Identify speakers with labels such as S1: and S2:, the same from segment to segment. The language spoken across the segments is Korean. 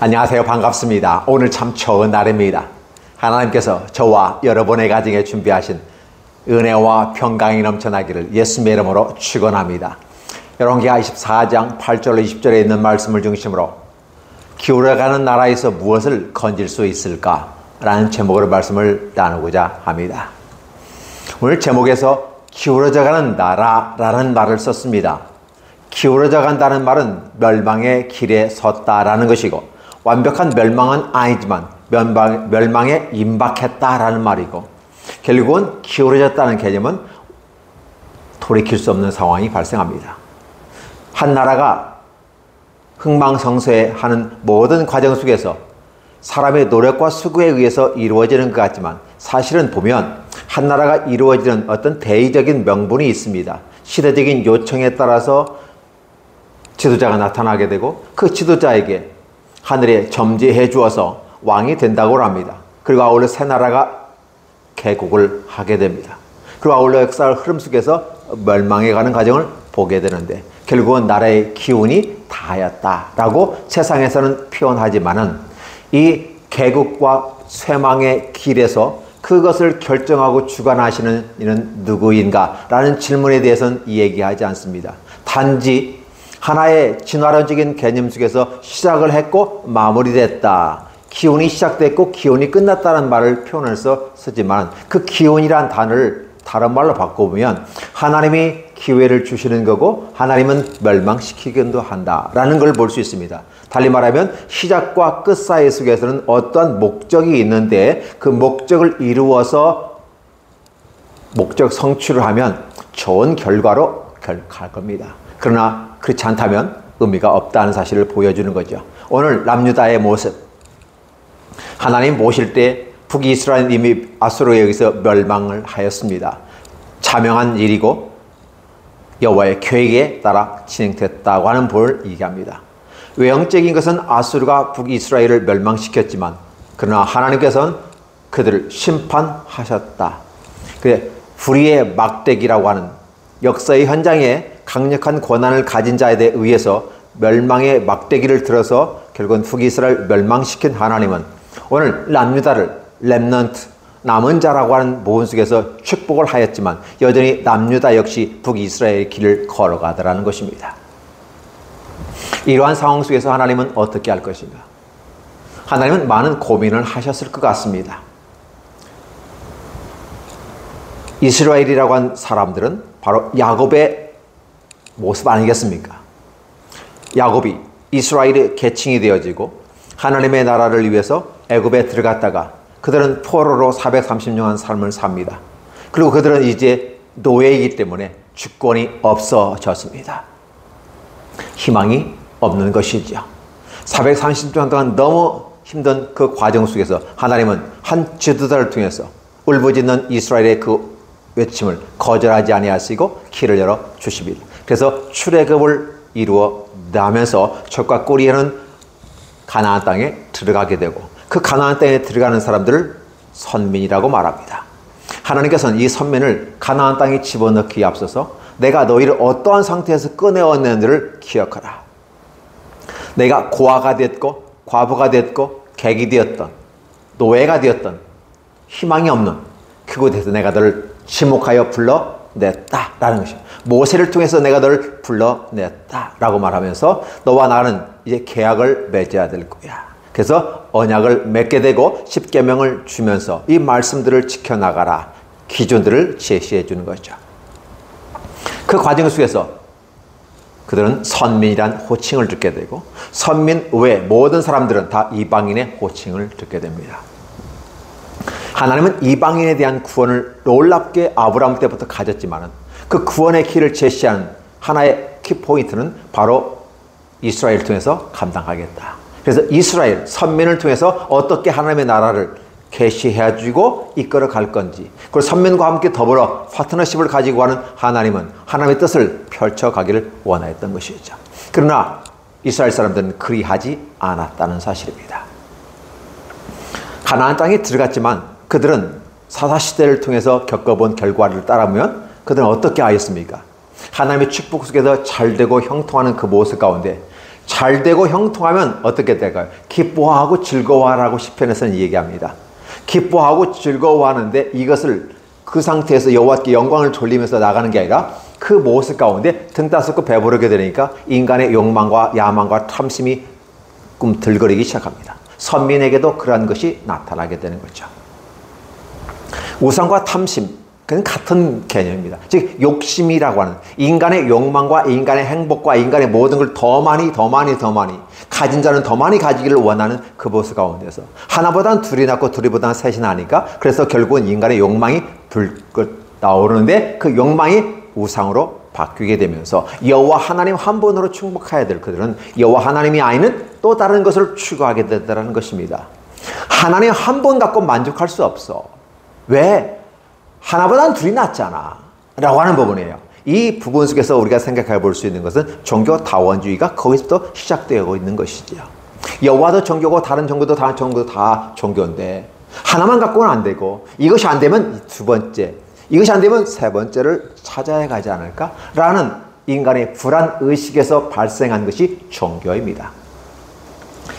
S1: 안녕하세요. 반갑습니다. 오늘 참 좋은 날입니다. 하나님께서 저와 여러분의 가정에 준비하신 은혜와 평강이 넘쳐나기를 예수님의 이름으로 축원합니다. 열왕기하 24장 8절로 20절에 있는 말씀을 중심으로 기울어가는 나라에서 무엇을 건질 수 있을까? 라는 제목으로 말씀을 나누고자 합니다. 오늘 제목에서 기울어져가는 나라라는 말을 썼습니다. 기울어져 간다는 말은 멸망의 길에 섰다라는 것이고, 완벽한 멸망은 아니지만 멸망에 임박했다라는 말이고, 결국은 기울어졌다는 개념은 돌이킬 수 없는 상황이 발생합니다. 한 나라가 흥망성쇠하는 모든 과정 속에서 사람의 노력과 수고에 의해서 이루어지는 것 같지만, 사실은 보면 한 나라가 이루어지는 어떤 대의적인 명분이 있습니다. 시대적인 요청에 따라서 지도자가 나타나게 되고, 그 지도자에게 하늘에 점지해 주어서 왕이 된다고 합니다. 그리고 아울러 새 나라가 개국을 하게 됩니다. 그리고 아울러 역사의 흐름 속에서 멸망해 가는 과정을 보게 되는데, 결국은 나라의 기운이 다하였다라고 세상에서는 표현하지만은, 이 개국과 쇠망의 길에서 그것을 결정하고 주관하시는 이는 누구인가? 라는 질문에 대해서는 얘기하지 않습니다. 단지 하나의 진화론적인 개념 속에서 시작을 했고 마무리됐다. 기운이 시작됐고 기운이 끝났다는 말을 표현해서 쓰지만, 그 기운이란 단어를 다른 말로 바꿔보면 하나님이 기회를 주시는 거고 하나님은 멸망시키기도 한다라는 걸 볼 수 있습니다. 달리 말하면 시작과 끝 사이 속에서는 어떠한 목적이 있는데, 그 목적을 이루어서 목적 성취를 하면 좋은 결과로 갈 겁니다. 그러나 그렇지 않다면 의미가 없다는 사실을 보여주는 거죠. 오늘 남유다의 모습, 하나님 모실 때 북이스라엘 이미 아수르에 의해서 멸망을 하였습니다. 자명한 일이고 여호와의 계획에 따라 진행됐다고 하는 부분을 얘기합니다. 외형적인 것은 아수르가 북이스라엘을 멸망시켰지만, 그러나 하나님께서는 그들을 심판하셨다. 그래, 불의의 막대기라고 하는 역사의 현장에 강력한 권한을 가진 자에 의해서 멸망의 막대기를 들어서 결국은 북이스라엘을 멸망시킨 하나님은 오늘 남유다를 렘넌트, 남은 자라고 하는 모든 속에서 축복을 하였지만, 여전히 남유다 역시 북이스라엘의 길을 걸어가더라는 것입니다. 이러한 상황 속에서 하나님은 어떻게 할 것인가? 하나님은 많은 고민을 하셨을 것 같습니다. 이스라엘이라고 한 사람들은 바로 야곱의 모습 아니겠습니까? 야곱이 이스라엘의 계층이 되어지고 하나님의 나라를 위해서 애굽에 들어갔다가 그들은 포로로 430년간 삶을 삽니다. 그리고 그들은 이제 노예이기 때문에 주권이 없어졌습니다. 희망이 없는 것이죠. 430년 동안 너무 힘든 그 과정 속에서 하나님은 한 지도자를 통해서 울부짖는 이스라엘의 그 외침을 거절하지 아니하시고 길을 열어 주십니다. 그래서 출애굽을 이루어 나면서 젖과 꿀이는 가나안 땅에 들어가게 되고, 그 가나안 땅에 들어가는 사람들을 선민이라고 말합니다. 하나님께서는 이 선민을 가나안 땅에 집어넣기에 앞서서 내가 너희를 어떠한 상태에서 꺼내었는지를 기억하라. 내가 고아가 됐고 과부가 됐고 객이 되었던, 노예가 되었던, 희망이 없는 그곳에서 내가 너를 지목하여 불러냈다라는 것입니다. 모세를 통해서 내가 너를 불러냈다라고 말하면서 너와 나는 이제 계약을 맺어야 될 거야. 그래서 언약을 맺게 되고 십계명을 주면서 이 말씀들을 지켜나가라, 기준들을 제시해 주는 거죠. 그 과정 속에서 그들은 선민이란 호칭을 듣게 되고, 선민 외 모든 사람들은 다 이방인의 호칭을 듣게 됩니다. 하나님은 이방인에 대한 구원을 놀랍게 아브라함 때부터 가졌지만, 그 구원의 길을 제시한 하나의 키포인트는 바로 이스라엘을 통해서 감당하겠다. 그래서 이스라엘, 선민을 통해서 어떻게 하나님의 나라를 계시해 주고 이끌어 갈 건지, 그리고 선민과 함께 더불어 파트너십을 가지고 가는 하나님은 하나님의 뜻을 펼쳐가기를 원하였던 것이죠. 그러나 이스라엘 사람들은 그리하지 않았다는 사실입니다. 가나안 땅에 들어갔지만 그들은 사사시대를 통해서 겪어본 결과를 따라보면 그들은 어떻게 하였습니까? 하나님의 축복 속에서 잘되고 형통하는 그 모습 가운데 잘 되고 형통하면 어떻게 될까요? 기뻐하고 즐거워하라고 시편에서는 얘기합니다. 기뻐하고 즐거워하는데 이것을 그 상태에서 여호와께 영광을 돌리면서 나가는 게 아니라 그 모습 가운데 등 따숩고 배부르게 되니까 인간의 욕망과 야망과 탐심이 꿈틀거리기 시작합니다. 선민에게도 그러한 것이 나타나게 되는 거죠. 우상과 탐심, 그건 같은 개념입니다. 즉 욕심이라고 하는 인간의 욕망과 인간의 행복과 인간의 모든 걸 더 많이 가진 자는 더 많이 가지기를 원하는 그 모습 가운데서 하나보다는 둘이 낫고 둘이보다는 셋이 나니까 그래서 결국은 인간의 욕망이 불끈 나오는데 그 욕망이 우상으로 바뀌게 되면서 여호와 하나님 한 분으로 충복해야 될 그들은 여호와 하나님이 아니는 또 다른 것을 추구하게 된다는 것입니다. 하나님 한 분 갖고 만족할 수 없어. 왜? 하나보다는 둘이 낫잖아 라고 하는 부분이에요. 이 부분 속에서 우리가 생각해 볼 수 있는 것은 종교 다원주의가 거기서부터 시작되고 있는 것이지요. 여호와도 종교고 다른 종교도 다 종교인데 하나만 갖고는 안 되고 이것이 안 되면 두 번째, 이것이 안 되면 세 번째를 찾아야 가지 않을까라는 인간의 불안의식에서 발생한 것이 종교입니다.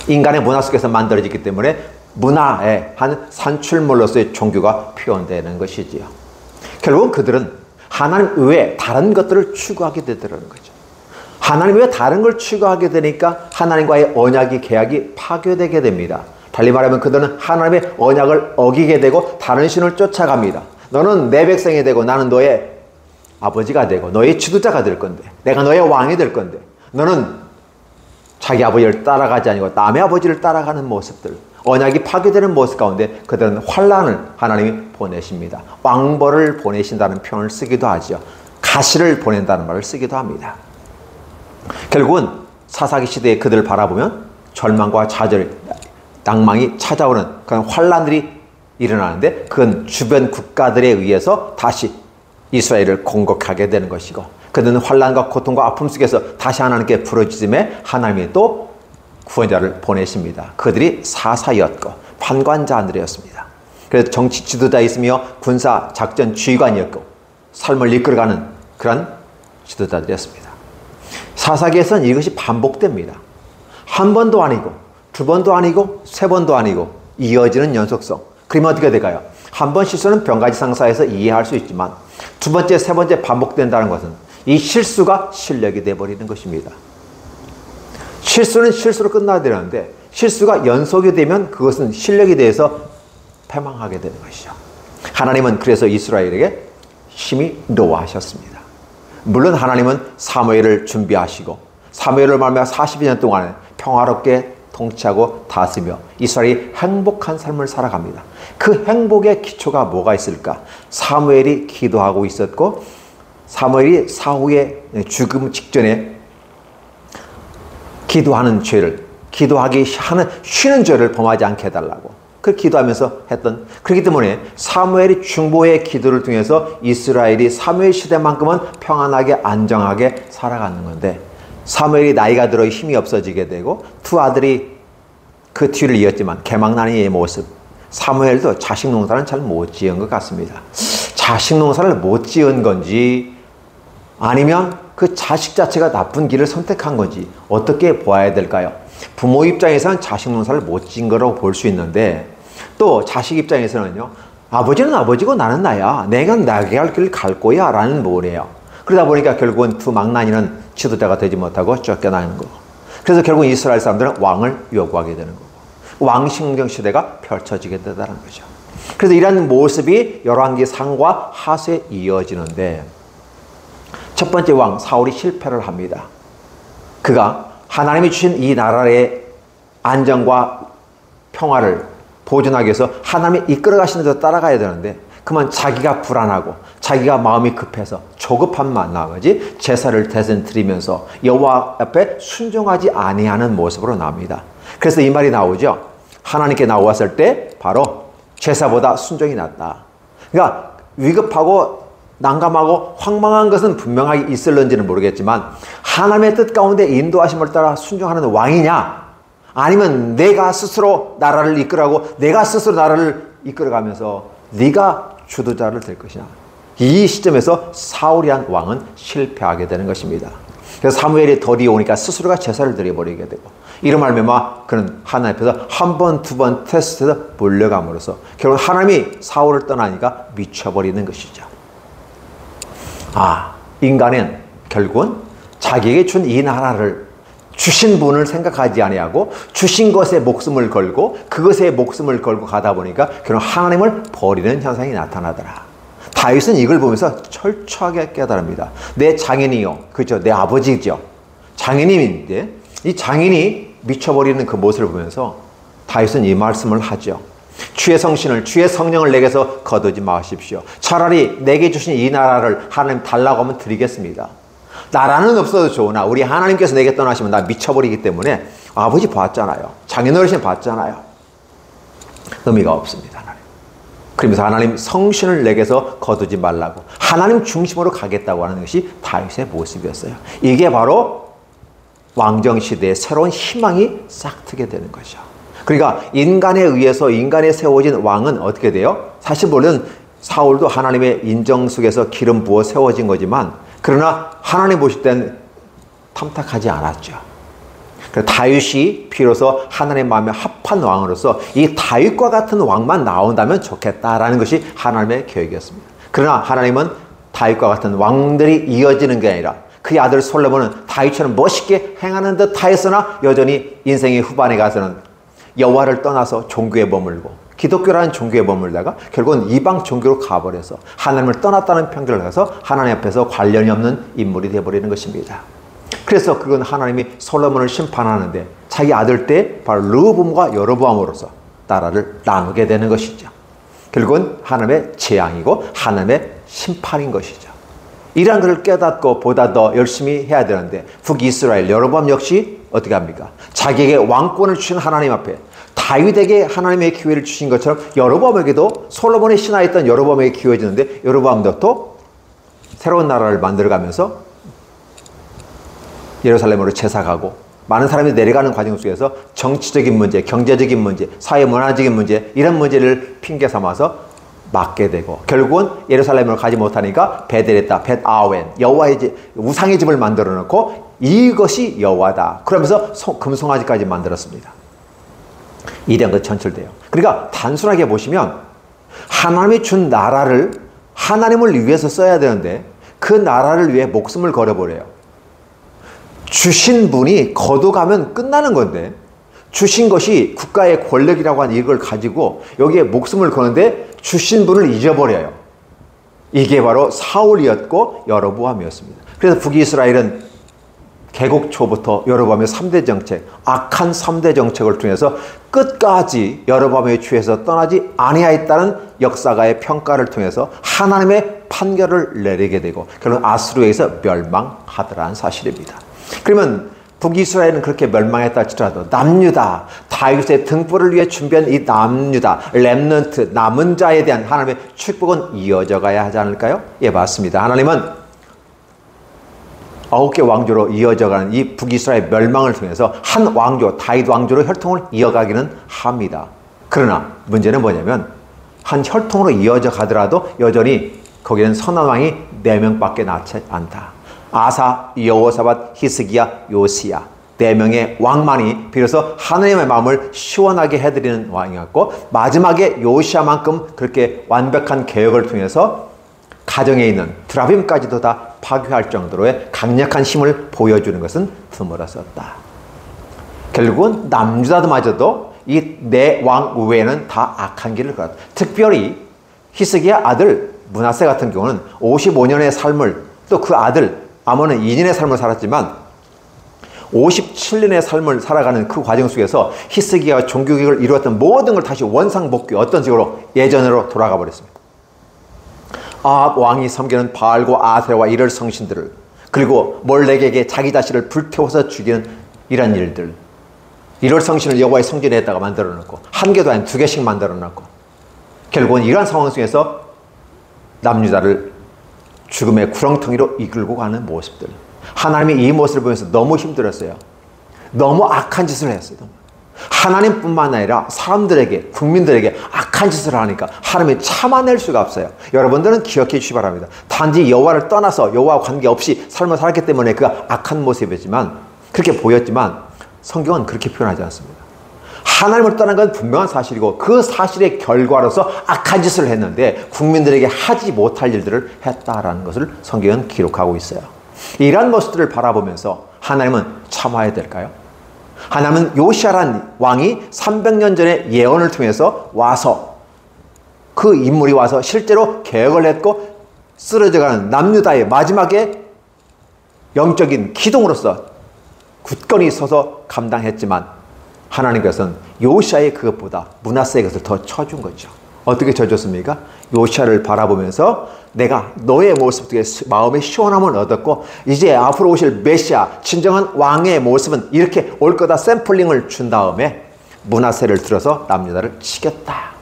S1: 인간의 문화 속에서 만들어지기 때문에 문화의 한 산출물로서의 종교가 표현되는 것이지요. 결국은 그들은 하나님 외에 다른 것들을 추구하게 되더라는 거죠. 하나님 외에 다른 걸 추구하게 되니까 하나님과의 언약이 계약이 파괴되게 됩니다. 달리 말하면 그들은 하나님의 언약을 어기게 되고 다른 신을 쫓아갑니다. 너는 내 백성이 되고 나는 너의 아버지가 되고 너의 지도자가 될 건데 내가 너의 왕이 될 건데 너는 자기 아버지를 따라가지 아니고 남의 아버지를 따라가는 모습들, 언약이 파괴되는 모습 가운데 그들은 환란을 하나님이 보내십니다. 왕벌을 보내신다는 표현을 쓰기도 하죠. 가시를 보낸다는 말을 쓰기도 합니다. 결국은 사사기 시대에 그들을 바라보면 절망과 좌절, 낭망이 찾아오는 그런 환란들이 일어나는데 그건 주변 국가들에 의해서 다시 이스라엘을 공격하게 되는 것이고 그들은 환란과 고통과 아픔 속에서 다시 하나님께 부르짖음에 하나님이 또 구원자를 보내십니다. 그들이 사사였고 판관자들이었습니다. 그래서 정치 지도자였으며 군사 작전 지휘관이었고 삶을 이끌어가는 그런 지도자들이었습니다. 사사기에서는 이것이 반복됩니다. 한 번도 아니고 두 번도 아니고 세 번도 아니고 이어지는 연속성. 그러면 어떻게 될까요? 한 번 실수는 병가지 상사에서 이해할 수 있지만 두 번째, 세 번째 반복된다는 것은 이 실수가 실력이 되어버리는 것입니다. 실수는 실수로 끝나야 되는데 실수가 연속이 되면 그것은 실력이 돼서 패망하게 되는 것이죠. 하나님은 그래서 이스라엘에게 심히 노하셨습니다. 물론 하나님은 사무엘을 준비하시고 사무엘을 말미암아 42년 동안 평화롭게 통치하고 다스리며 이스라엘이 행복한 삶을 살아갑니다. 그 행복의 기초가 뭐가 있을까? 사무엘이 기도하고 있었고 사무엘이 사후에 죽음 직전에 기도하는 죄를 기도하기 하는 쉬는 죄를 범하지 않게 해달라고 그 기도하면서 했던 그렇기 때문에 사무엘이 중보의 기도를 통해서 이스라엘이 사무엘 시대만큼은 평안하게 안정하게 살아가는 건데 사무엘이 나이가 들어 힘이 없어지게 되고 두 아들이 그 뒤를 이었지만 개망나니의 모습 사무엘도 자식 농사는 잘 못 지은 것 같습니다. 자식 농사를 못 지은 건지 아니면 그 자식 자체가 나쁜 길을 선택한 건지 어떻게 보아야 될까요? 부모 입장에서는 자식 농사를 못 지은 거라고 볼 수 있는데 또 자식 입장에서는요. 아버지는 아버지고 나는 나야. 내가 나게 할 길을 갈 거야 라는 부분이에요. 그러다 보니까 결국은 두 망나니는 지도자가 되지 못하고 쫓겨나는 거고 그래서 결국 이스라엘 사람들은 왕을 요구하게 되는 거고 왕신경 시대가 펼쳐지게 되다는 거죠. 그래서 이런 모습이 열왕기 상과 하수에 이어지는데 첫 번째 왕 사울이 실패를 합니다. 그가 하나님이 주신 이 나라의 안정과 평화를 보존하기 위해서 하나님이 이끌어 가시는 대로 따라가야 되는데 그만 자기가 불안하고 자기가 마음이 급해서 조급함만 나머지 제사를 대신 드리면서 여호와 앞에 순종하지 아니하는 모습으로 나옵니다. 그래서 이 말이 나오죠. 하나님께 나왔을 때 바로 제사보다 순종이 낫다. 그러니까 위급하고 난감하고 황망한 것은 분명하게 있을런지는 모르겠지만 하나님의 뜻 가운데 인도하심을 따라 순종하는 왕이냐 아니면 내가 스스로 나라를 이끌어가고 내가 스스로 나라를 이끌어가면서 네가 주도자를 될 것이냐 이 시점에서 사울이란 왕은 실패하게 되는 것입니다. 그래서 사무엘이 덜이 오니까 스스로가 제사를 드려버리게 되고, 이런 말미암아 그는 하나님 앞에서 한 번, 두 번 테스트해서 몰려감으로써 결국 하나님이 사울을 떠나니까 미쳐버리는 것이죠. 인간은 결국은 자기에게 준 이 나라를 주신 분을 생각하지 아니하고 주신 것에 목숨을 걸고 그것에 목숨을 걸고 가다 보니까 결국 하나님을 버리는 현상이 나타나더라. 다윗은 이걸 보면서 철저하게 깨달습니다. 내 장인이요, 그죠? 내 아버지죠. 장인님인데 이 장인이 미쳐버리는 그 모습을 보면서 다윗은 이 말씀을 하죠. 주의 성신을, 주의 성령을 내게서 거두지 마십시오. 차라리 내게 주신 이 나라를 하나님 달라고 하면 드리겠습니다. 나라는 없어도 좋으나 우리 하나님께서 내게 떠나시면 나 미쳐버리기 때문에, 아버지 봤잖아요. 장인 어르신 봤잖아요. 의미가 없습니다. 하나님. 그러면서 하나님 성신을 내게서 거두지 말라고 하나님 중심으로 가겠다고 하는 것이 다윗의 모습이었어요. 이게 바로 왕정시대의 새로운 희망이 싹트게 되는 거죠. 그러니까 인간에 의해서 인간에 세워진 왕은 어떻게 돼요? 사실 물론 사울도 하나님의 인정 속에서 기름 부어 세워진 거지만, 그러나 하나님 보실 땐 탐탁하지 않았죠. 그래서 다윗이 비로소 하나님의 마음에 합한 왕으로서 이 다윗과 같은 왕만 나온다면 좋겠다라는 것이 하나님의 계획이었습니다. 그러나 하나님은 다윗과 같은 왕들이 이어지는 게 아니라 그의 아들 솔로몬은 다윗처럼 멋있게 행하는 듯 하였으나 여전히 인생의 후반에 가서는 여호와를 떠나서 종교에 머물고, 기독교라는 종교에 머물다가 결국은 이방 종교로 가버려서 하나님을 떠났다는 편견을 가서 하나님 앞에서 관련이 없는 인물이 되어버리는 것입니다. 그래서 그건 하나님이 솔로몬을 심판하는데 자기 아들 때 바로 르호보암과 여로보암으로서 나라를 나누게 되는 것이죠. 결국은 하나님의 재앙이고 하나님의 심판인 것이죠. 이러한 것을 깨닫고 보다 더 열심히 해야 되는데, 북이스라엘 여로보암 역시 어떻게 합니까? 자기에게 왕권을 주신 하나님 앞에 다윗에게 하나님의 기회를 주신 것처럼 여로보암에게도, 솔로몬의 신하였던 여로보암에게 기회를 주는데 여로보암도 또 새로운 나라를 만들어가면서 예루살렘으로 제사 가고 많은 사람이 내려가는 과정 속에서 정치적인 문제, 경제적인 문제, 사회 문화적인 문제, 이런 문제를 핑계 삼아서 맞게 되고 결국은 예루살렘을 가지 못하니까 베델에다 벳아웬, 여호와의 우상의 집을 만들어 놓고 이것이 여호와다 그러면서 금송아지까지 만들었습니다. 이런 것 전철돼요. 그러니까 단순하게 보시면 하나님이 준 나라를 하나님을 위해서 써야 되는데 그 나라를 위해 목숨을 걸어버려요. 주신 분이 거둬가면 끝나는 건데 주신 것이 국가의 권력이라고 하는 이걸 가지고 여기에 목숨을 거는데 주신 분을 잊어버려요. 이게 바로 사울이었고 여로보암이었습니다. 그래서 북이스라엘은 개국 초부터 여로보암의 3대 정책, 악한 3대 정책을 통해서 끝까지 여로보암의 죄에서 떠나지 아니하였다는 역사가의 평가를 통해서 하나님의 판결을 내리게 되고 결국 아수르에서 멸망하더라는 사실입니다. 그러면 북이스라엘은 그렇게 멸망했다 할지라도 남유다, 다윗의 등불을 위해 준비한 이 남유다, 렘넌트, 남은 자에 대한 하나님의 축복은 이어져 가야 하지 않을까요? 예, 맞습니다. 하나님은 9개 왕조로 이어져가는 이 북이스라엘 멸망을 통해서 한 왕조, 다윗 왕조로 혈통을 이어가기는 합니다. 그러나 문제는 뭐냐면 한 혈통으로 이어져 가더라도 여전히 거기는 선한 왕이 4명밖에 낳지 않다. 아사, 여호사밧, 히스기야, 요시야 4명의 왕만이 비로소 하나님의 마음을 시원하게 해드리는 왕이었고 마지막에 요시야만큼 그렇게 완벽한 개혁을 통해서 가정에 있는 드라빔까지도 다 파괴할 정도로의 강력한 힘을 보여주는 것은 드물었었다. 결국은 남유다마저도 이 4왕 외에는 다 악한 길을 걸었다. 특별히 히스기야 아들 므낫세 같은 경우는 55년의 삶을 또 그 아들 아몬은 2년의 삶을 살았지만 57년의 삶을 살아가는 그 과정 속에서 히스기야가 종교개혁을 이루었던 모든 걸 다시 원상복귀 어떤 식으로 예전으로 돌아가 버렸습니다. 아합 왕이 섬기는 바알과 아세라와 이럴 성신들을 그리고 몰렉에게 자기 자신을 불태워서 죽이는 이런 일들 이럴 성신을 여호와의 성전에 했다가 만들어 놓고 한 개도 아닌 2개씩 만들어 놓고 결국은 이러한 상황 속에서 남유다를 죽음의 구렁텅이로 이끌고 가는 모습들 하나님이 이 모습을 보면서 너무 힘들었어요. 너무 악한 짓을 했어요. 하나님뿐만 아니라 사람들에게, 국민들에게 악한 짓을 하니까 하나님이 참아낼 수가 없어요. 여러분들은 기억해 주시기 바랍니다. 단지 여호와를 떠나서 여호와와 관계없이 삶을 살았기 때문에 그가 악한 모습이지만, 그렇게 보였지만 성경은 그렇게 표현하지 않습니다. 하나님을 떠난 건 분명한 사실이고 그 사실의 결과로서 악한 짓을 했는데 국민들에게 하지 못할 일들을 했다라는 것을 성경은 기록하고 있어요. 이러한 모습들을 바라보면서 하나님은 참아야 될까요? 하나님은 요시아란 왕이 300년 전에 예언을 통해서 와서, 그 인물이 와서 실제로 개혁을 했고 쓰러져가는 남유다의 마지막에 영적인 기둥으로서 굳건히 서서 감당했지만 하나님께서는 요시아의 그것보다 므낫세의 것을 더 쳐준 거죠. 어떻게 쳐줬습니까? 요시아를 바라보면서 내가 너의 모습 속에 마음의 시원함을 얻었고 이제 앞으로 오실 메시아 진정한 왕의 모습은 이렇게 올 거다 샘플링을 준 다음에 므낫세를 들어서 남유다를 치겠다.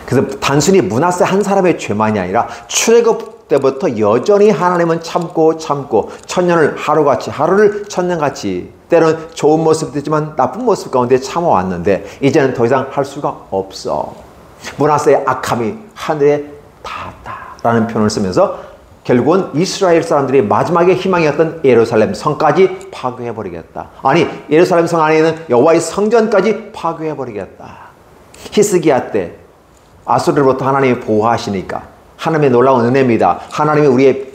S1: 그래서 단순히 므낫세 한 사람의 죄만이 아니라 출애굽 때부터 여전히 하나님은 참고 천년을 하루같이, 하루를 천년같이, 때로는 좋은 모습도 있지만 나쁜 모습 가운데 참아왔는데 이제는 더 이상 할 수가 없어. 므낫세의 악함이 하늘에 닿았다라는 표현을 쓰면서 결국은 이스라엘 사람들이 마지막에 희망이었던 예루살렘 성까지 파괴해버리겠다. 아니, 예루살렘 성 안에 있는 여호와의 성전까지 파괴해버리겠다. 히스기야 때 아수르로부터 하나님이 보호하시니까 하나님의 놀라운 은혜입니다. 하나님이 우리의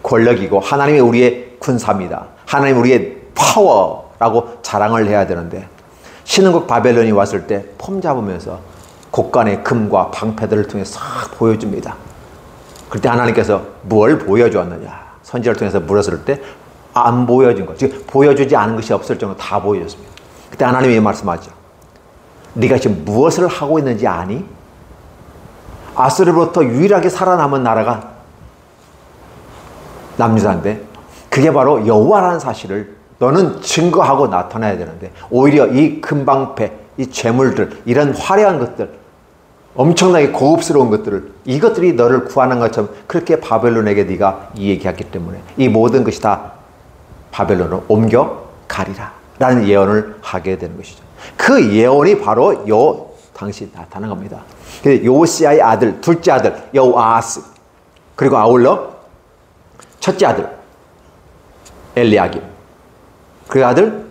S1: 권력이고 하나님이 우리의 군사입니다. 하나님이 우리의 파워라고 자랑을 해야 되는데 신흥국 바벨론이 왔을 때 폼 잡으면서 곡간의 금과 방패들을 통해 싹 보여줍니다. 그때 하나님께서 뭘 보여주었느냐? 선지자를 통해서 물었을 때 안 보여준 것, 즉 보여주지 않은 것이 없을 정도로 다 보여줬습니다. 그때 하나님이 말씀하죠. 네가 지금 무엇을 하고 있는지 아니? 아수르로부터 유일하게 살아남은 나라가 남유다인데 그게 바로 여호와라는 사실을 너는 증거하고 나타나야 되는데 오히려 이 금방패, 이 재물들, 이런 화려한 것들, 엄청나게 고급스러운 것들을, 이것들이 너를 구하는 것처럼 그렇게 바벨론에게 네가 얘기했기 때문에 이 모든 것이 다 바벨론으로 옮겨가리라 라는 예언을 하게 되는 것이죠. 그 예언이 바로 요 당시 나타난 겁니다. 요시아의 아들, 둘째 아들 여호아스, 그리고 아울러 첫째 아들 엘리야김, 그 아들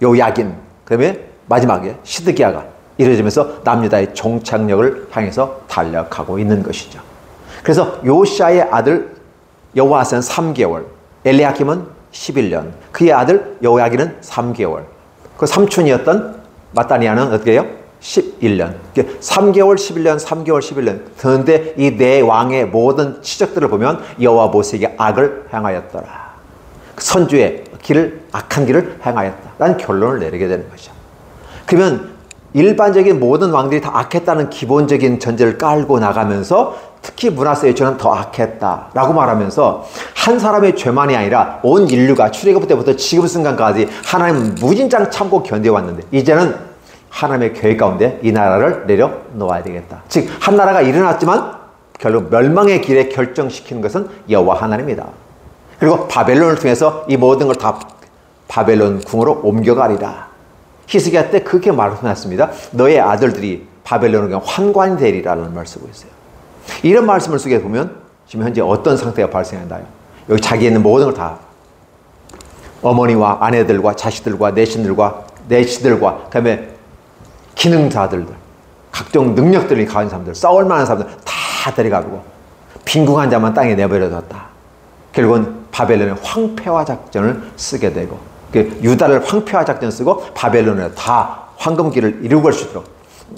S1: 요야긴, 그 다음에 마지막에 시드기야가 이루어지면서 남유다의 종착역을 향해서 달려가고 있는 것이죠. 그래서 요시아의 아들 여호아스는 3개월, 엘리야김은 11년, 그의 아들 여호야긴은 3개월, 그 삼촌이었던 마따니아는 어떻게 해요? 11년. 3개월, 11년, 3개월, 11년. 그런데 이 네 왕의 모든 치적들을 보면 여호와 모세에게 악을 행하였더라. 선주의 길을, 악한 길을 행하였다라는 결론을 내리게 되는 거죠. 그러면 일반적인 모든 왕들이 다 악했다는 기본적인 전제를 깔고 나가면서 특히 므낫세의 죄는 더 악했다라고 말하면서 한 사람의 죄만이 아니라 온 인류가 출애굽 때부터 지금 순간까지 하나님은 무진장 참고 견뎌왔는데 이제는 하나님의 계획 가운데 이 나라를 내려놓아야 되겠다. 즉 한 나라가 일어났지만 결국 멸망의 길에 결정시키는 것은 여호와 하나님이다. 그리고 바벨론을 통해서 이 모든 걸 다 바벨론 궁으로 옮겨가리라. 히스기야 때 그렇게 말씀했습니다. 너의 아들들이 바벨론에게 환관이 되리라는 말을 쓰고 있어요. 이런 말씀을 쓰게 보면 지금 현재 어떤 상태가 발생한다요? 여기 자기에 있는 모든 걸 다 어머니와 아내들과 자식들과 내시들과 그다음에 기능자들들, 각종 능력들이 가진 사람들, 싸울 만한 사람들 다 데려가고 빈궁한 자만 땅에 내버려뒀다. 결국은 바벨론의 황폐화 작전을 쓰게 되고 유다를 황폐화 작전 쓰고 바벨론에 다 황금기를 이루고 갈 수 있도록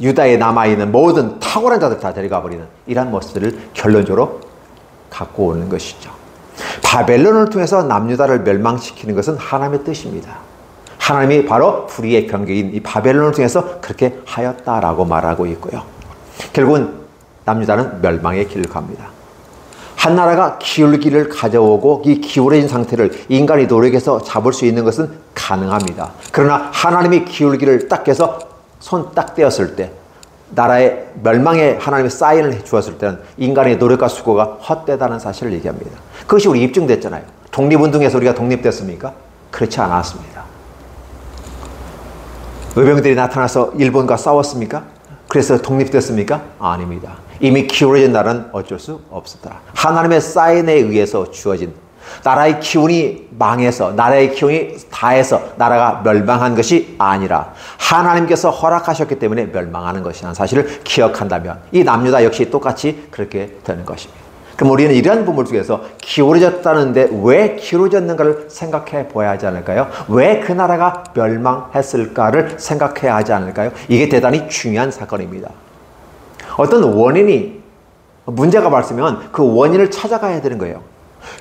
S1: 유다에 남아있는 모든 탁월한 자들 다 데려가 버리는 이러한 모습들을 결론적으로 갖고 오는 것이죠. 바벨론을 통해서 남유다를 멸망시키는 것은 하나님의 뜻입니다. 하나님이 바로 불의의 경계인 이 바벨론을 통해서 그렇게 하였다라고 말하고 있고요. 결국은 남유다는 멸망의 길을 갑니다. 한 나라가 기울기를 가져오고 이 기울어진 상태를 인간이 노력해서 잡을 수 있는 것은 가능합니다. 그러나 하나님이 기울기를 딱 해서 손 딱 떼었을 때 나라의 멸망에 하나님의 사인을 해 주었을 때는 인간의 노력과 수고가 헛되다는 사실을 얘기합니다. 그것이 우리 입증됐잖아요. 독립운동에서 우리가 독립됐습니까? 그렇지 않았습니다. 외병들이 나타나서 일본과 싸웠습니까? 그래서 독립됐습니까? 아닙니다. 이미 기울어진 나라는 어쩔 수 없었더라. 하나님의 사인에 의해서 주어진, 나라의 기운이 망해서, 나라의 기운이 다해서 나라가 멸망한 것이 아니라 하나님께서 허락하셨기 때문에 멸망하는 것이라는 사실을 기억한다면 이 남유다 역시 똑같이 그렇게 되는 것입니다. 그럼 우리는 이러한 부분 중에서 기울어졌다는데 왜 기울어졌는가를 생각해 보아야 하지 않을까요? 왜 그 나라가 멸망했을까를 생각해야 하지 않을까요? 이게 대단히 중요한 사건입니다. 어떤 원인이, 문제가 발생하면 그 원인을 찾아가야 되는 거예요.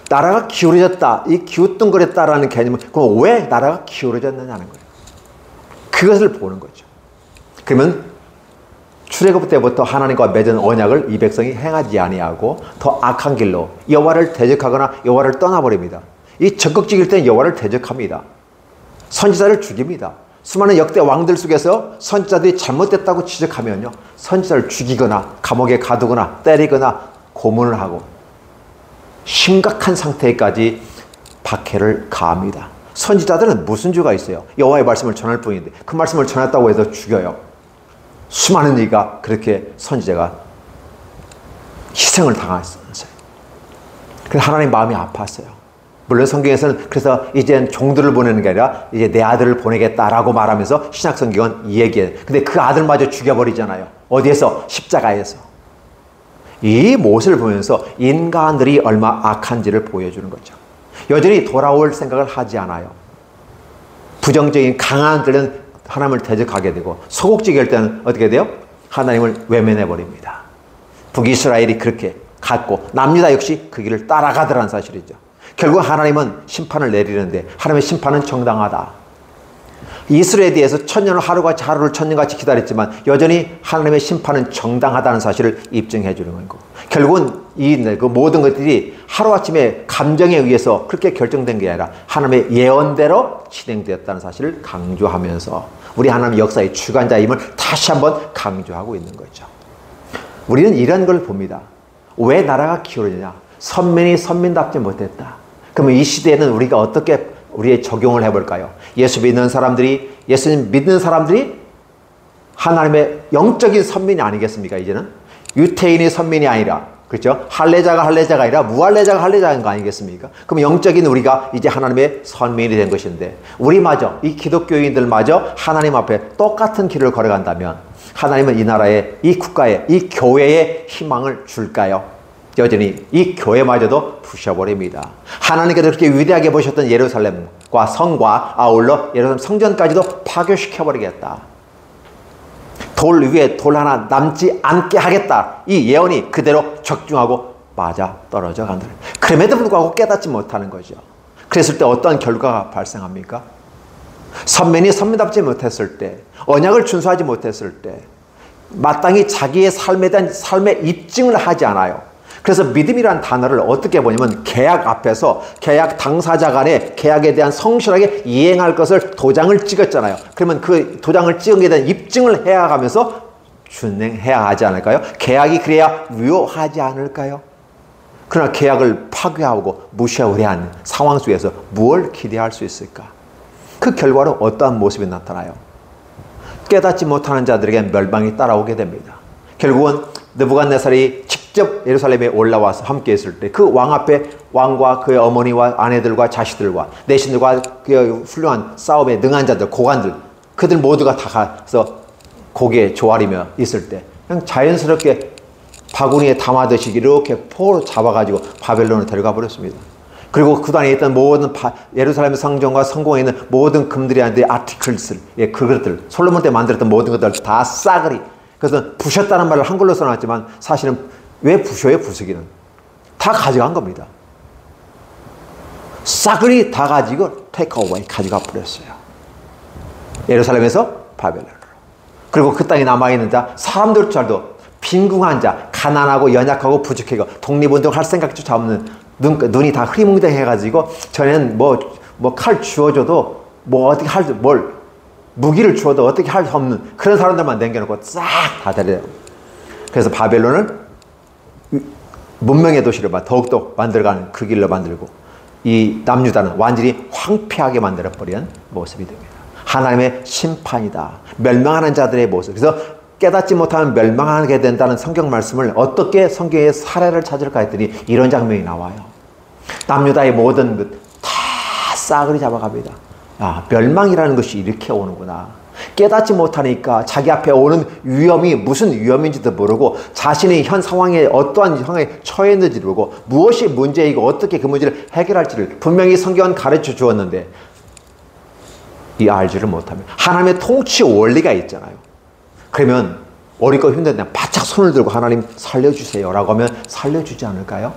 S1: 나라가 기울어졌다, 이 기우뚱거렸다라는 개념은 그럼 왜 나라가 기울어졌느냐는 거예요. 그것을 보는 거죠. 그러면 출애굽 때부터 하나님과 맺은 언약을 이 백성이 행하지 아니하고 더 악한 길로 여호와를 대적하거나 여호와를 떠나버립니다. 이 적극적일 때는 여호와를 대적합니다. 선지자를 죽입니다. 수많은 역대 왕들 속에서 선지자들이 잘못됐다고 지적하면요, 선지자를 죽이거나 감옥에 가두거나 때리거나 고문을 하고 심각한 상태까지 박해를 가합니다. 선지자들은 무슨 죄가 있어요? 여호와의 말씀을 전할 뿐인데 그 말씀을 전했다고 해서 죽여요. 수많은 이가 그렇게 선지자가 희생을 당했어요. 그래서 하나님 마음이 아팠어요. 물론 성경에서는 그래서 이젠 종들을 보내는 게 아니라 이제 내 아들을 보내겠다라고 말하면서 신약 성경은 이 얘기예요. 근데 그 아들마저 죽여버리잖아요. 어디에서? 십자가에서. 이 모습을 보면서 인간들이 얼마 악한지를 보여주는 거죠. 여전히 돌아올 생각을 하지 않아요. 부정적인 강한 들은 하나님을 대적하게 되고 소극적일 때는 어떻게 돼요? 하나님을 외면해버립니다. 북이스라엘이 그렇게 갔고 남유다 역시 그 길을 따라가더라는 사실이죠. 결국 하나님은 심판을 내리는데 하나님의 심판은 정당하다. 이스라엘에 대해서 천년을 하루같이 하루를 천년같이 기다렸지만 여전히 하나님의 심판은 정당하다는 사실을 입증해 주는 거고, 결국은 그 모든 것들이 하루아침에 감정에 의해서 그렇게 결정된 게 아니라 하나님의 예언대로 진행되었다는 사실을 강조하면서 우리 하나님의 역사의 주관자임을 다시 한번 강조하고 있는 거죠. 우리는 이런 걸 봅니다. 왜 나라가 기울어지냐? 선민이 선민답지 못했다. 그러면 이 시대에는 우리가 어떻게 우리의 적용을 해볼까요? 예수 믿는 사람들이, 예수님 믿는 사람들이 하나님의 영적인 선민이 아니겠습니까? 이제는 유태인의 선민이 아니라, 그렇죠? 할례자가 할례자가 아니라 무할례자가 할례자인 거 아니겠습니까? 그럼 영적인 우리가 이제 하나님의 선민이 된 것인데, 우리마저, 이 기독교인들마저 하나님 앞에 똑같은 길을 걸어간다면 하나님은 이 나라에, 이 국가에, 이 교회에 희망을 줄까요? 여전히 이 교회마저도 부셔버립니다. 하나님께서 그렇게 위대하게 보셨던 예루살렘과 성과 아울러 예루살렘 성전까지도 파괴시켜버리겠다. 돌 위에 돌 하나 남지 않게 하겠다. 이 예언이 그대로 적중하고 맞아 떨어져 간다. 그럼에도 불구하고 깨닫지 못하는 거죠. 그랬을 때 어떤 결과가 발생합니까? 선민이 선민답지 못했을 때, 언약을 준수하지 못했을 때 마땅히 자기의 삶에 대한 삶의 입증을 하지 않아요. 그래서 믿음이란 단어를 어떻게 보냐면 계약 앞에서 계약 당사자 간에 계약에 대한 성실하게 이행할 것을 도장을 찍었잖아요. 그러면 그 도장을 찍은 것에 대한 입증을 해야 하면서 준행해야 하지 않을까요? 계약이 그래야 유효하지 않을까요? 그러나 계약을 파괴하고 무시하려 하는 상황 속에서 무엇을 기대할 수 있을까? 그 결과로 어떠한 모습이 나타나요? 깨닫지 못하는 자들에게 멸망이 따라오게 됩니다. 결국은 느부갓네살이 직접 예루살렘에 올라와서 함께 했을 때 그 왕 앞에 왕과 그의 어머니와 아내들과 자식들과 내신들과 그 훌륭한 싸움에 능한 자들, 고관들, 그들 모두가 다 가서 고기에 조아리며 있을 때 그냥 자연스럽게 바구니에 담아듯이 이렇게 포로 잡아가지고 바벨론을 데려가 버렸습니다. 그리고 그 안에 있던 모든 예루살렘 성전과 성공에 있는 모든 금들이 아닌데 아티클스, 예, 그것들, 솔로몬 때 만들었던 모든 것들 다 싸그리. 그래서 부셨다는 말을 한글로 써놨지만 사실은 왜 부셔요? 부수기는 다 가져간 겁니다. 싸그리 다 가지고 테이크어웨이 가져가 버렸어요. 예루살렘에서 바벨론으로. 그리고 그 땅에 남아있는 자, 사람들조차도 빈궁한 자, 가난하고 연약하고 부족하고 독립운동할 생각조차 없는 눈이 다 흐리뭉덩해가지고 전에는 뭐 칼 주워줘도 뭐 어떻게 뭘 무기를 주어도 어떻게 할 수 없는 그런 사람들만 남겨놓고 싹 다 데려요. 그래서 바벨론을 문명의 도시를 더욱더 만들어가는 그 길로 만들고 이 남유다는 완전히 황폐하게 만들어버린 모습이 됩니다. 하나님의 심판이다. 멸망하는 자들의 모습. 그래서 깨닫지 못하면 멸망하게 된다는 성경 말씀을 어떻게 성경의 사례를 찾을까 했더니 이런 장면이 나와요. 남유다의 모든 것 다 싸그리 잡아갑니다. 멸망이라는 것이 이렇게 오는구나. 깨닫지 못하니까 자기 앞에 오는 위험이 무슨 위험인지도 모르고 자신이 현 상황에 어떠한 상황에 처해 있는지도 모르고 무엇이 문제이고 어떻게 그 문제를 해결할지를 분명히 성경은 가르쳐 주었는데 이 알지를 못하면 하나님의 통치 원리가 있잖아요. 그러면 어렵고 힘든데 바짝 손을 들고 하나님 살려주세요 라고 하면 살려주지 않을까요?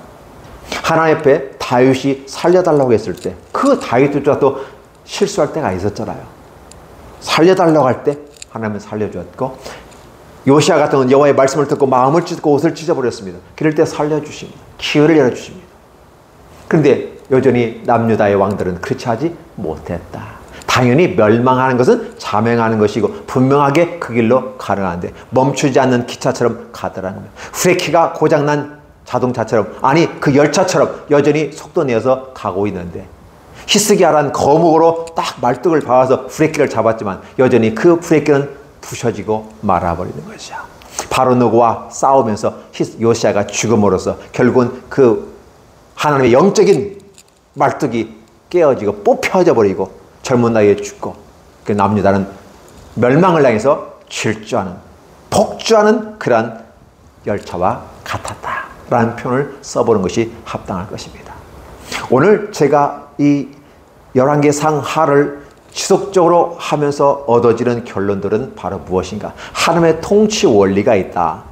S1: 하나님 앞에 다윗이 살려달라고 했을 때 그 다윗조차 또 실수할 때가 있었잖아요. 살려달라고 할 때 하나님은 살려주었고 요시야 같은 건 여호와의 말씀을 듣고 마음을 찢고 옷을 찢어버렸습니다. 그럴 때 살려주십니다. 기회를 열어주십니다. 그런데 여전히 남유다의 왕들은 그렇지 하지 못했다. 당연히 멸망하는 것은 자명하는 것이고 분명하게 그 길로 가능한데 멈추지 않는 기차처럼 가더라는 겁니다. 브레이크가 고장난 자동차처럼 아니 그 열차처럼 여전히 속도 내어서 가고 있는데 히스기야라는 거목으로 딱 말뚝을 박아서 브레이크를 잡았지만 여전히 그 브레이크는 부셔지고 말아버리는 것이야. 바로누고와 싸우면서 요시야가 죽음으로써 결국은 그 하나님의 영적인 말뚝이 깨어지고 뽑혀져 버리고 젊은 나이에 죽고 그 남유다는 멸망을 향해서 질주하는 폭주하는 그러한 열차와 같았다라는 표현을 써보는 것이 합당할 것입니다. 오늘 제가 이 열왕기상 하를 지속적으로 하면서 얻어지는 결론들은 바로 무엇인가? 하나님의 통치 원리가 있다.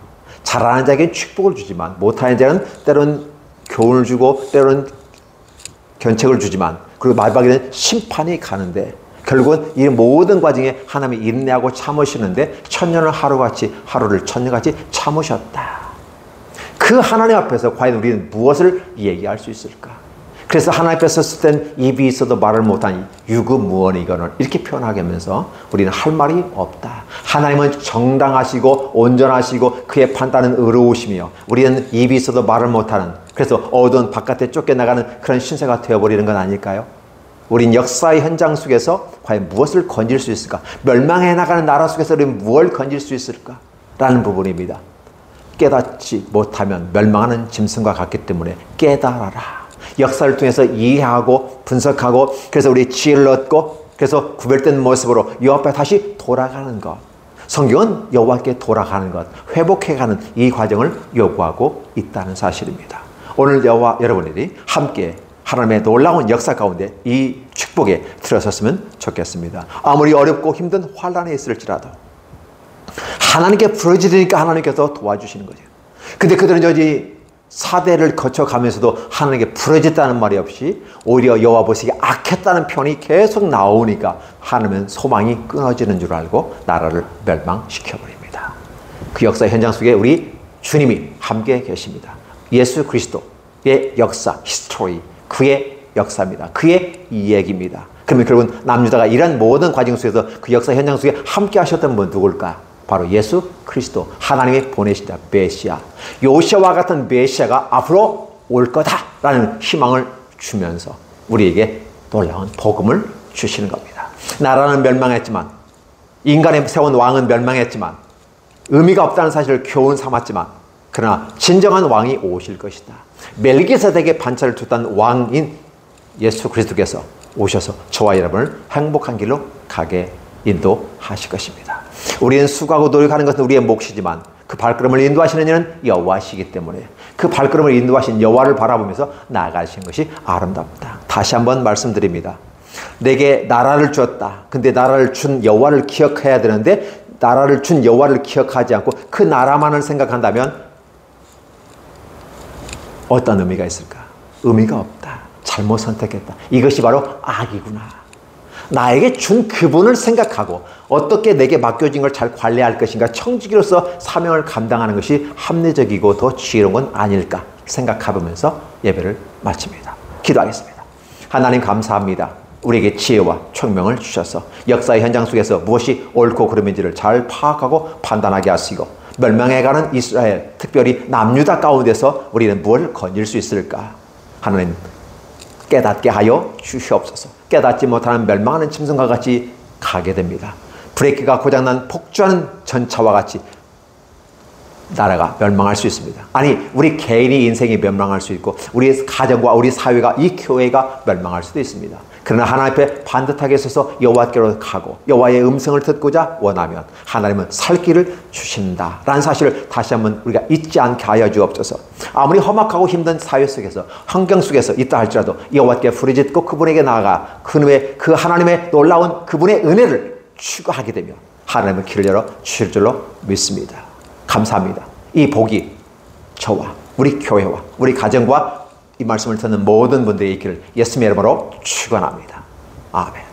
S1: 잘하는 자에게 축복을 주지만 못하는 자는 때로는 교훈을 주고 때로는 견책을 주지만 그리고 마지막에는 심판이 가는데 결국은 이 모든 과정에 하나님이 인내하고 참으시는데 천년을 하루같이 하루를 천년같이 참으셨다. 그 하나님 앞에서 과연 우리는 무엇을 얘기할 수 있을까? 그래서 하나님 앞에 섰을 땐 입이 있어도 말을 못한 유구무원이거늘 이렇게 표현하면서 우리는 할 말이 없다. 하나님은 정당하시고 온전하시고 그의 판단은 의로우시며 우리는 입이 있어도 말을 못하는 그래서 어두운 바깥에 쫓겨나가는 그런 신세가 되어버리는 건 아닐까요? 우린 역사의 현장 속에서 과연 무엇을 건질 수 있을까? 멸망해 나가는 나라 속에서 우리는 무엇을 건질 수 있을까? 라는 부분입니다. 깨닫지 못하면 멸망하는 짐승과 같기 때문에 깨달아라. 역사를 통해서 이해하고 분석하고 그래서 우리 지혜를 얻고 그래서 구별된 모습으로 여호와 앞에 다시 돌아가는 것. 성경은 여호와께 돌아가는 것, 회복해가는 이 과정을 요구하고 있다는 사실입니다. 오늘 저와 여러분들이 함께 하나님의 놀라운 역사 가운데 이 축복에 들어섰으면 좋겠습니다. 아무리 어렵고 힘든 환난에 있을지라도 하나님께 부르짖으니까 하나님께서 도와주시는 거죠. 근데 그들은 여기 사대를 거쳐가면서도 하나님께 부르짖다는 말이 없이 오히려 여호와 보시기에 악했다는 표현이 계속 나오니까 하나님은 소망이 끊어지는 줄 알고 나라를 멸망시켜버립니다. 그 역사 현장 속에 우리 주님이 함께 계십니다. 예수 그리스도의 역사, 히스토리, 그의 역사입니다. 그의 이야기입니다. 그러면 결국은 남유다가 이런 모든 과정 속에서 그 역사 현장 속에 함께 하셨던 분 누굴까? 바로 예수 그리스도, 하나님이 보내시다 메시아. 요시아와 같은 메시아가 앞으로 올 거다라는 희망을 주면서 우리에게 놀라운 복음을 주시는 겁니다. 나라는 멸망했지만 인간의 세운 왕은 멸망했지만 의미가 없다는 사실을 교훈 삼았지만 그러나 진정한 왕이 오실 것이다. 멜기세덱에게 반차를 줬던 왕인 예수 그리스도께서 오셔서 저와 여러분을 행복한 길로 가게 인도하실 것입니다. 우리는 수고하고 노력하는 것은 우리의 몫이지만 그 발걸음을 인도하시는 이는 여호와시기 때문에 그 발걸음을 인도하신 여호와를 바라보면서 나아가시는 것이 아름답다. 다시 한번 말씀드립니다. 내게 나라를 주었다. 근데 나라를 준 여호와를 기억해야 되는데 나라를 준 여호와를 기억하지 않고 그 나라만을 생각한다면 어떤 의미가 있을까? 의미가 없다. 잘못 선택했다. 이것이 바로 악이구나. 나에게 준 그분을 생각하고 어떻게 내게 맡겨진 걸 잘 관리할 것인가 청지기로서 사명을 감당하는 것이 합리적이고 더 지혜로운 건 아닐까 생각해보면서 예배를 마칩니다. 기도하겠습니다. 하나님 감사합니다. 우리에게 지혜와 총명을 주셔서 역사의 현장 속에서 무엇이 옳고 그름인지를 잘 파악하고 판단하게 하시고 멸망해가는 이스라엘, 특별히 남유다 가운데서 우리는 무엇을 건질 수 있을까? 하나님 깨닫게 하여 주시옵소서. 깨닫지 못하는 멸망하는 짐승과 같이 가게 됩니다. 브레이크가 고장난 폭주하는 전차와 같이 나라가 멸망할 수 있습니다. 아니, 우리 개인의 인생이 멸망할 수 있고 우리 가정과 우리 사회가, 이 교회가 멸망할 수도 있습니다. 그러나 하나님 앞에 반듯하게 서서 여호와께로 가고 여호와의 음성을 듣고자 원하면 하나님은 살 길을 주신다라는 사실을 다시 한번 우리가 잊지 않게 하여 주옵소서. 아무리 험악하고 힘든 사회 속에서, 환경 속에서 있다 할지라도 여호와께 부르짖고 그분에게 나아가 그 하나님의 놀라운 그분의 은혜를 추구하게 되면 하나님은 길을 열어 주실 줄로 믿습니다. 감사합니다. 이 복이 저와 우리 교회와 우리 가정과 이 말씀을 듣는 모든 분들의 있기를 예수님의 이름으로 축원합니다. 아멘.